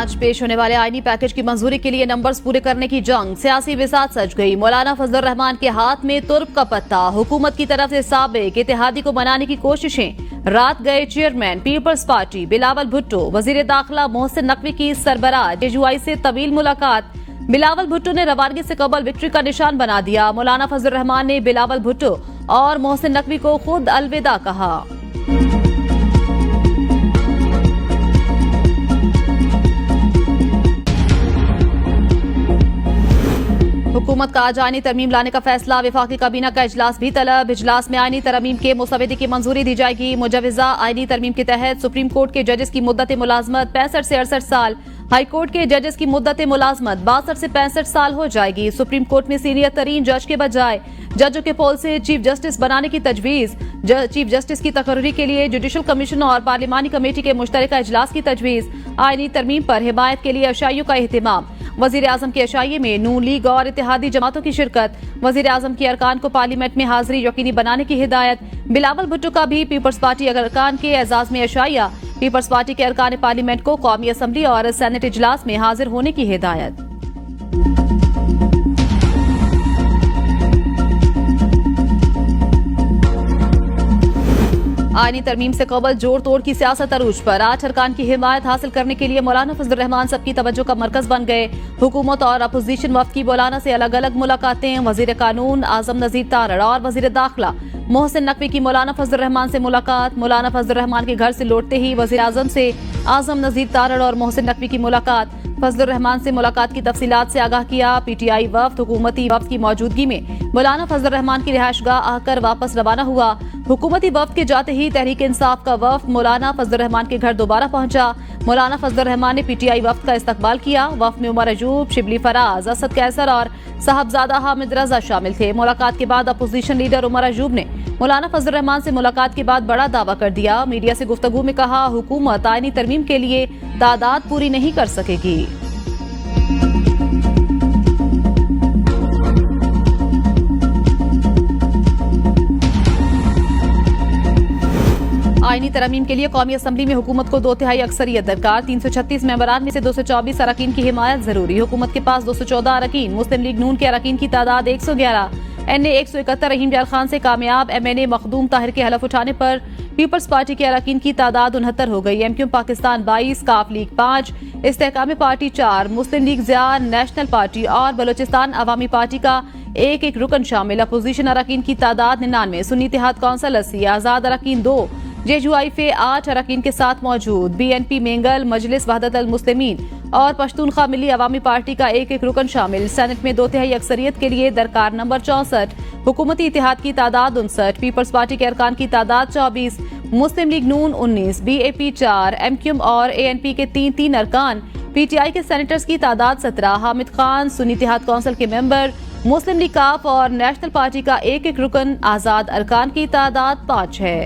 आज पेश होने वाले आईनी पैकेज की मंजूरी के लिए नंबर्स पूरे करने की जंग सियासी बिसात सज गई। मौलाना फजलुर रहमान के हाथ में तुर्क का पत्ता। हुकूमत की तरफ से साबिक इत्तेहादी को मनाने की कोशिशें। रात गए chairman People's Party Bilawal Bhutto. वजीर दाखिला मोहसिन नकवी की सरबराह जेजुआई से तवील मुलाकात। बिलावल भुट्टो ने रवानगी से कबल विक्ट्री का निशान बना दिया। मौलाना फजलुर रहमान ने बिलावल भुट्टो और मोहसिन नकवी को खुद अलविदा कहा। हुकूमत का आज आईनी तरमीम लाने का फैसला। वफाकी काबीना का इजलास भी तलब। इजलास में आईनी तरमीम के मुसवदे की मंजूरी दी जाएगी। मुजवजा आईनी तरमीम के तहत सुप्रीम कोर्ट के जजेस की मुद्दत मुलाजमत 65 से 68 साल, हाई कोर्ट के जजेस की मुद्दत मुलाजमत 62 से 65 साल हो जाएगी। सुप्रीम कोर्ट में सीनियर तरीन जज के बजाय जजों के पोल से चीफ जस्टिस बनाने की तजवीज। चीफ जस्टिस की तकर्री के लिए जुडिशल कमीशन और पार्लिमानी कमेटी के मुश्तरका इजलास की तजवीज। आईनी तरमीम पर हिमायत के लिए अशाइयों का एहतमाम। वजीर आजम के अशाइये में नून लीग और इत्तेहादी जमातों की शिरकत। वजीर आजम के अरकान को पार्लियामेंट में हाजिरी यकीनी बनाने की हिदायत। बिलावल भुट्टो का भी पीपल्स पार्टी अरकान के एजाज में अशाइया। पीपल्स पार्टी के अरकान पार्लियामेंट को कौमी असम्बली और सेनेट इजलास में हाजिर होने की हिदायत। आईनी तरमीम से कबल जोड़ तोड़ की सियासत अरूज पर। 8 अरकान की हिमायत हासिल करने के लिए मौलाना फजलुर रहमान सबकी तवज्जो का मरकज बन गए। हुकूमत और अपोजिशन वफ्द की मौलाना से अलग अलग मुलाकातें। वजीर कानून आजम नजीर तारड़ और वजीर दाखिला मोहसिन नकवी की मौलाना फजलुर रहमान से मुलाकात। मौलाना फजलुर रहमान के घर से लौटते ही वजीर आजम से आजम नजीर तारड़ और मोहसिन नकवी की मुलाकात। फजलुर रहमान से मुलाकात की तफसीलात से आगाह किया। पीटीआई वफ्द हुकूमती वफ्द की मौजूदगी में मौलाना फजलुर रहमान की रिहायशगाह आकर वापस रवाना हुआ। हुकूमती वफ्द के जाते ही तहरीक इंसाफ का वफ्द मौलाना फजलुर रहमान के घर दोबारा पहुंचा। मौलाना फजलुर रहमान ने पीटीआई वफ्द का इस्तकबाल किया। वफ्द में उमर अजूब, शिबली फराज, असद कैसर और साहबजादा हामिद रजा शामिल थे। मुलाकात के बाद अपोजिशन लीडर उमर अजूब ने मौलाना फजलुर रहमान से मुलाकात के बाद बड़ा दावा कर दिया। मीडिया से गुफ्तगू में कहा, हुकूमत आईनी तरमीम के लिए तादाद पूरी नहीं कर सकेगी। आईनी तरमीम के लिए कौमी असम्बली में हुकूमत को 2/3 अक्सरियत दरकार। 336 मेंबरान में से 224 अरकान की हिमायत जरूरी। हुकूमत के पास 214 अरकान। मुस्लिम लीग नून के अरकान की तादाद 111। NA 171 रहीम जाल खान से कामयाब। MNA मखदूम ताहिर के हलफ उठाने पर पीपल्स पार्टी के अरकान की तादाद 69 हो गई। MQM पाकिस्तान 22, काफ लीग 5, इस्तेहकाम पार्टी 4, मुस्लिम लीग ज़िया, नेशनल पार्टी और बलोचिस्तान अवामी पार्टी का एक रुकन शामिल। अपोजिशन अरकान की तादाद 99। सुन्नी इत्तेहाद कौंसिल 80, आजाद अरकान 2, जेजुआई फे 8 अरकान के साथ मौजूद। BNP मेंगल, मजलिस वहदत अल मुस्लिमीन और पश्तूनख्वा मिली अवामी पार्टी का एक रुकन शामिल। सेनेट में 2/3 अक्सरियत के लिए दरकार नंबर 64। हुकूमती इत्तेहाद की तादाद 59। पीपल्स पार्टी के अरकान की तादाद 24। मुस्लिम लीग नून 19, BAP 4, MQM और ANP के 3 अरकान। PTI के सेनेटर्स की तादाद 17। हामिद खान सुन्नी इत्तेहाद कौंसिल के मेंबर। मुस्लिम लीग काफ और नेशनल पार्टी का एक रुकन। आजाद अरकान की तादाद 5 है।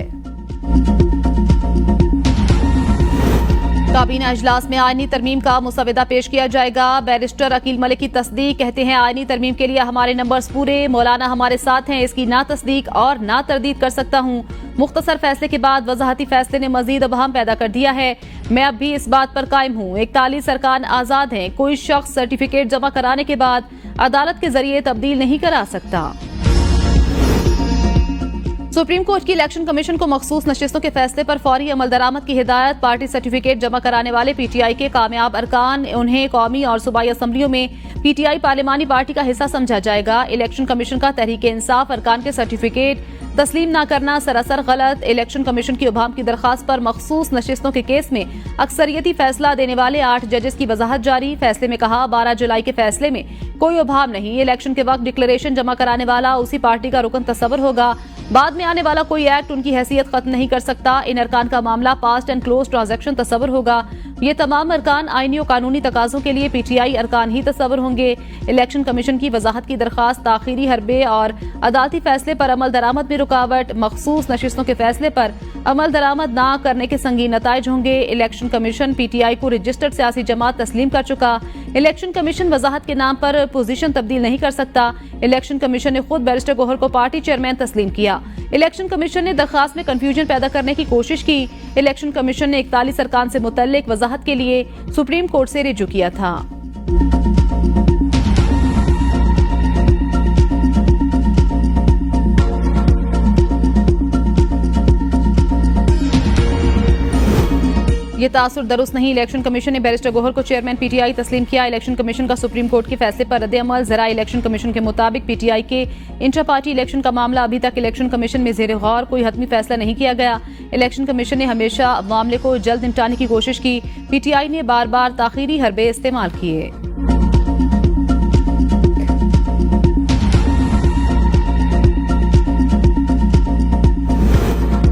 काबीना इजलास में आईनी तरमीम का मुसवदा पेश किया जाएगा। बैरिस्टर अकील मलिक की तस्दीक। कहते हैं, आईनी तरमीम के लिए हमारे नंबर्स पूरे। मौलाना हमारे साथ हैं। इसकी ना तस्दीक और ना तरदीद कर सकता हूँ। मुख्तसर फैसले के बाद वजाहती फैसले ने मजीद अबहम पैदा कर दिया है। मैं अब भी इस बात पर कायम हूँ। 41 अरकान आजाद हैं। कोई शख्स सर्टिफिकेट जमा कराने के बाद अदालत के जरिए तब्दील नहीं करा सकता। सुप्रीम कोर्ट की इलेक्शन कमीशन को मखसूस नशिस्तों के फैसले पर फौरी अमल दरामद की हिदायत। पार्टी सर्टिफिकेट जमा कराने वाले PTI के कामयाब अरकान, उन्हें कौमी और सूबाई असम्बलियों में PTI पार्लिमानी पार्टी का हिस्सा समझा जाएगा। इलेक्शन कमीशन का तहरीक इंसाफ अरकान के सर्टिफिकेट तस्लीम न करना सरासर गलत। इलेक्शन कमीशन की उभाम की दरखास्त पर मखसूस नशिस्तों के केस में अक्सरियती फैसला देने वाले 8 जजेस की वजाहत जारी। फैसले में कहा, 12 जुलाई के फैसले में कोई उभाम नहीं। इलेक्शन के वक्त डिक्लेरेशन जमा कराने वाला उसी पार्टी का रुकन तस्वर होगा। बाद में आने वाला कोई एक्ट उनकी हैसियत खत्म नहीं कर सकता। इन अरकान का मामला पास्ट एंड क्लोज ट्रांजैक्शन तस्वर होगा। ये तमाम अरकान आईनी और कानूनी तकाजों के लिए PTI अरकान ही तस्वर होंगे। इलेक्शन कमीशन की वजाहत की दरखास्त, ताखीरी हरबे और अदालती फैसले पर अमल दरामद में रुकावट, मखसूस नशिस्तों के फैसले पर अमल दरामद न करने के संगीन नताइज होंगे। इलेक्शन कमीशन PTI को रजिस्टर्ड सियासी जमात तस्लीम कर चुका। इलेक्शन कमीशन वजाहत के नाम पर पोजीशन तब्दील नहीं कर सकता। इलेक्शन कमीशन ने खुद बैरिस्टर गोहर को पार्टी चेयरमैन तस्लीम किया। इलेक्शन कमीशन ने दरखास्त में कंफ्यूजन पैदा करने की कोशिश की। इलेक्शन कमीशन ने 41 अरकान से मुतल्लिक वजाहत वजाहत के लिए सुप्रीम कोर्ट से रुजू किया था। ये तासुर दुरुस्त नहीं, इलेक्शन कमीशन ने बैरिस्टर गोहर को चेयरमैन पीटीआई तस्लीम किया। इलेक्शन कमीशन का सुप्रीम कोर्ट के फैसले पर रद्द-ए-अमल। जरा इलेक्शन कमीशन के मुताबिक पीटीआई के इंटर पार्टी इलेक्शन का मामला अभी तक इलेक्शन कमीशन में ज़ेर गौर, कोई हतमी फैसला नहीं किया गया। इलेक्शन कमीशन ने हमेशा मामले को जल्द निपटाने की कोशिश की। पीटीआई ने बार बार ताखीरी हरबे इस्तेमाल किए।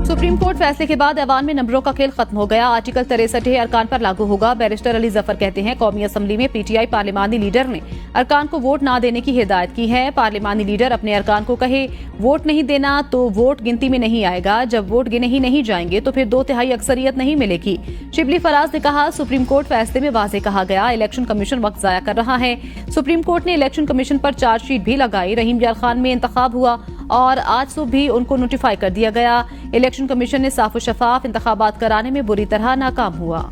सुप्रीम कोर्ट फैसले के बाद ऐवान में नंबरों का खेल खत्म हो गया। आर्टिकल 63 अरकान पर लागू होगा। बैरिस्टर अली जफर कहते हैं, कौमी असम्बली में पीटीआई पार्लिमानी लीडर ने अरकान को वोट ना देने की हिदायत की है। पार्लिमानी लीडर अपने अरकान को कहे वोट नहीं देना तो वोट गिनती में नहीं आएगा। जब वोट गिने ही नहीं जाएंगे तो फिर 2/3 अक्सरियत नहीं मिलेगी। शिबली फराज ने कहा, सुप्रीम कोर्ट फैसले में वाज़ेह कहा गया, इलेक्शन कमीशन वक्त जाया कर रहा है। सुप्रीम कोर्ट ने इलेक्शन कमीशन पर चार्जशीट भी लगाई। रहीम यार खान में इंतखाब हुआ और आज सुबह भी उनको नोटिफाई कर दिया गया। इलेक्शन कमीशन ने साफ और शफाफ इंतखाबात कराने में बुरी तरह नाकाम हुआ।